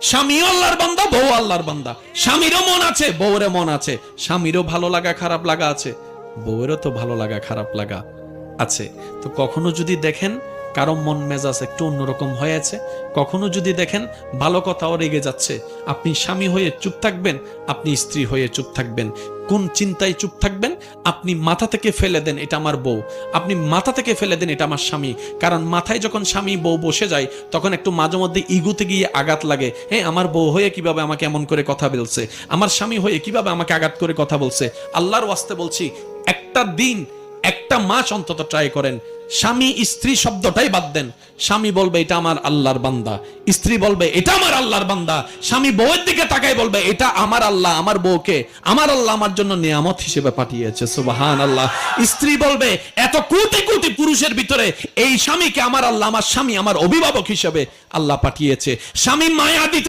স্বামীও আল্লাহর বান্দা, বউ আল্লাহর বান্দা। স্বামীরও মন আছে, বউরের মন আছে। স্বামীরও ভালো লাগা খারাপ লাগা আছে, বউয়েরও তো ভালো লাগা খারাপ লাগা আছে। তো কখনো যদি দেখেন কারো মন মেজাজ একটু অন্যরকম হয়েছে, কখনো যদি দেখেন ভালো কথাও রেগে যাচ্ছে, আপনি স্বামী হয়ে চুপ থাকবেন, আপনি স্ত্রী হয়ে চুপ থাকবেন। কোন চিন্তায় চুপ থাকবেন? আপনি মাথা থেকে ফেলে দেন এটা আমার বউ, আপনি মাথা থেকে ফেলে দেন এটা আমার স্বামী। কারণ মাথায় যখন স্বামী বউ বসে যায় তখন একটু মাঝে মধ্যে ইগুতে গিয়ে আঘাত লাগে। হ্যাঁ, আমার বউ হয়ে কিভাবে আমাকে এমন করে কথা বলছে, আমার স্বামী হয়ে কিভাবে আমাকে আঘাত করে কথা বলছে। আল্লাহর ওয়াস্তে বলছি, একটা দিন একটা মাস অন্তত ট্রাই করেন, স্বামী স্ত্রী শব্দটাই বাদ দেন। স্বামী বলবে এটা আমার আল্লাহর বান্দা, স্ত্রী বলবে এটা আমার আল্লাহর বান্দা। স্বামী বউয়ের দিকে তাকাই বলবে এটা আমার আল্লাহ, আমার বউকে আমার আল্লাহ আমার জন্য নিয়ামত হিসেবে পাঠিয়েছে, সুবহানাল্লাহ। স্ত্রী বলবে এত কোটি কোটি পুরুষের ভিতরে এই স্বামীকে আমার আল্লাহ, আমার স্বামী আমার অভিভাবক হিসেবে আল্লাহ পাঠিয়েছে। স্বামী মায়া দিতে